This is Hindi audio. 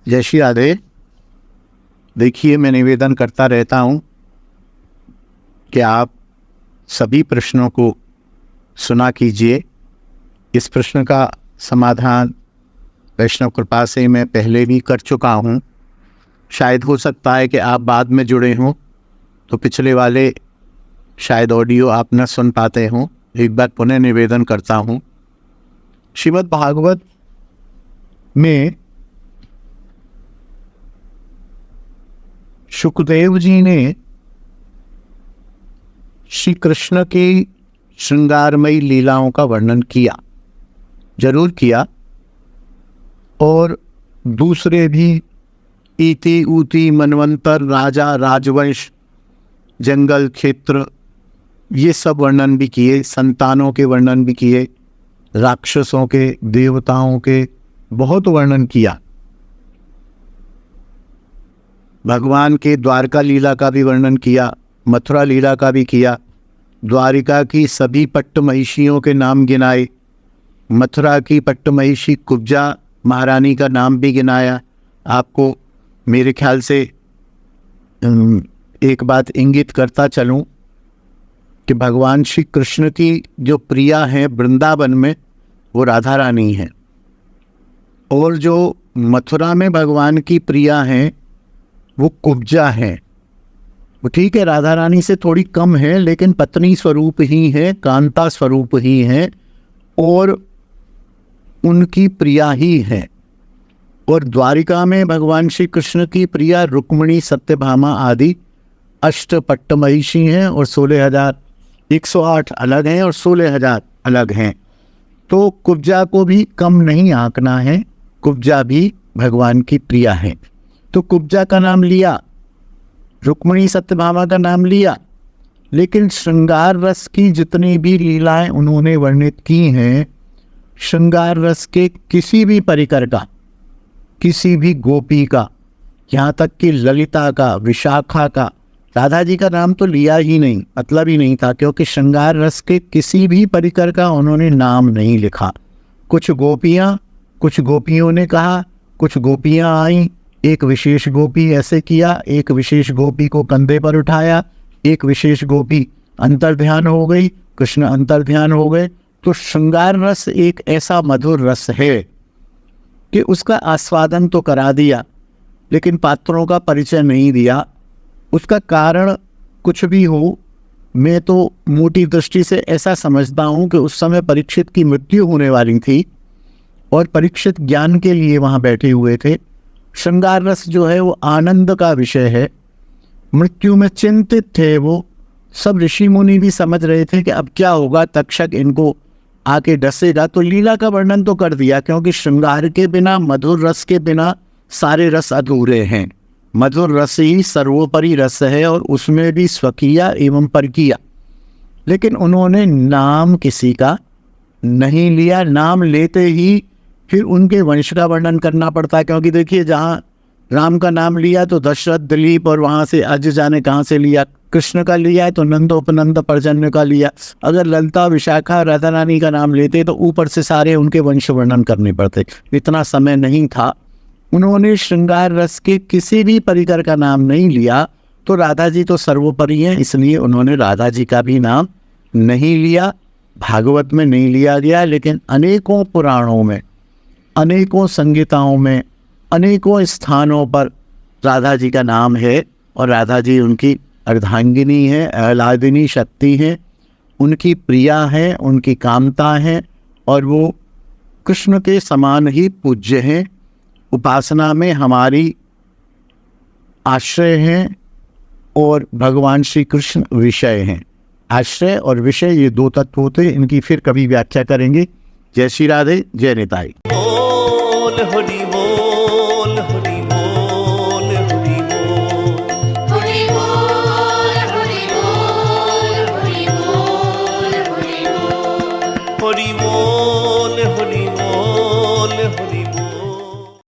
जय श्री राधे। देखिए, मैं निवेदन करता रहता हूँ कि आप सभी प्रश्नों को सुना कीजिए। इस प्रश्न का समाधान वैष्णव कृपा से मैं पहले भी कर चुका हूँ। शायद हो सकता है कि आप बाद में जुड़े हों तो पिछले वाले शायद ऑडियो आप न सुन पाते हों। एक बार पुनः निवेदन करता हूँ। श्रीमद् भागवत में शुकदेव जी ने श्री कृष्ण की श्रृंगारमयी लीलाओं का वर्णन किया, जरूर किया, और दूसरे भी इति ऊति मनवंतर राजा राजवंश जंगल क्षेत्र ये सब वर्णन भी किए, संतानों के वर्णन भी किए, राक्षसों के, देवताओं के बहुत वर्णन किया। भगवान के द्वारका लीला का भी वर्णन किया, मथुरा लीला का भी किया। द्वारिका की सभी पट्ट महिषियों के नाम गिनाए, मथुरा की पट्ट महिषी कुब्जा महारानी का नाम भी गिनाया। आपको मेरे ख्याल से एक बात इंगित करता चलूं कि भगवान श्री कृष्ण की जो प्रिया है वृंदावन में वो राधा रानी है, और जो मथुरा में भगवान की प्रिया हैं वो कुब्जा है। वो ठीक है, राधा रानी से थोड़ी कम है, लेकिन पत्नी स्वरूप ही है, कांता स्वरूप ही है, और उनकी प्रिया ही है। और द्वारिका में भगवान श्री कृष्ण की प्रिया रुक्मिणी, सत्यभामा आदि अष्टपट्ट महिषी हैं, और 16,108 अलग हैं और 16,000 अलग हैं। तो कुब्जा को भी कम नहीं आंकना है, कुब्जा भी भगवान की प्रिया है। तो कुब्जा का नाम लिया, रुक्मिणी सत्यभामा का नाम लिया, लेकिन श्रृंगार रस की जितनी भी लीलाएं उन्होंने वर्णित की हैं, श्रृंगार रस के किसी भी परिकर का, किसी भी गोपी का, यहाँ तक कि ललिता का, विशाखा का, राधा जी का नाम तो लिया ही नहीं, मतलब ही नहीं था, क्योंकि श्रृंगार रस के किसी भी परिकर का उन्होंने नाम नहीं लिखा। कुछ गोपियों ने कहा, कुछ गोपियाँ आईं, एक विशेष गोपी ऐसे किया, एक विशेष गोपी को कंधे पर उठाया, एक विशेष गोपी अंतर्ध्यान हो गई, कृष्ण अंतर्ध्यान हो गए। तो श्रृंगार रस एक ऐसा मधुर रस है कि उसका आस्वादन तो करा दिया, लेकिन पात्रों का परिचय नहीं दिया। उसका कारण कुछ भी हो, मैं तो मोटी दृष्टि से ऐसा समझता हूँ कि उस समय परीक्षित की मृत्यु होने वाली थी और परीक्षित ज्ञान के लिए वहाँ बैठे हुए थे। श्रृंगार रस जो है वो आनंद का विषय है, मृत्यु में चिंतित थे वो सब। ऋषि मुनि भी समझ रहे थे कि अब क्या होगा, तक्षक इनको आके डसेगा। तो लीला का वर्णन तो कर दिया, क्योंकि श्रृंगार के बिना, मधुर रस के बिना सारे रस अधूरे हैं। मधुर रस ही सर्वोपरि रस है, और उसमें भी स्वकीय एवं परकीय। लेकिन उन्होंने नाम किसी का नहीं लिया। नाम लेते ही फिर उनके वंश का वर्णन करना पड़ता है, क्योंकि देखिए, जहाँ राम का नाम लिया तो दशरथ, दिलीप, और वहाँ से अज जाने कहाँ से लिया। कृष्ण का लिया है तो नंद उपनंद पर्जन्य का लिया। अगर ललिता, विशाखा, राधा रानी का नाम लेते तो ऊपर से सारे उनके वंश वर्णन करने पड़ते, इतना समय नहीं था। उन्होंने श्रृंगार रस के किसी भी परिकर का नाम नहीं लिया। तो राधा जी तो सर्वोपरि हैं, इसलिए उन्होंने राधा जी का भी नाम नहीं लिया, भागवत में नहीं लिया गया। लेकिन अनेकों पुराणों में, अनेकों संगीताओं में, अनेकों स्थानों पर राधा जी का नाम है, और राधा जी उनकी अर्धांगिनी है, आह्लादिनी शक्ति है, उनकी प्रिया है, उनकी कामता है, और वो कृष्ण के समान ही पूज्य हैं। उपासना में हमारी आश्रय हैं, और भगवान श्री कृष्ण विषय हैं। आश्रय और विषय ये दो तत्व होते हैं, इनकी फिर कभी व्याख्या करेंगे। जय श्री राधे, जय निताई। हरि बोल, हरि बोल, हरि बोल, हरि बोल, हरि बोल, हरि बोल, हरि बोल, हरि बोल, हरि बोल, हरि बोल।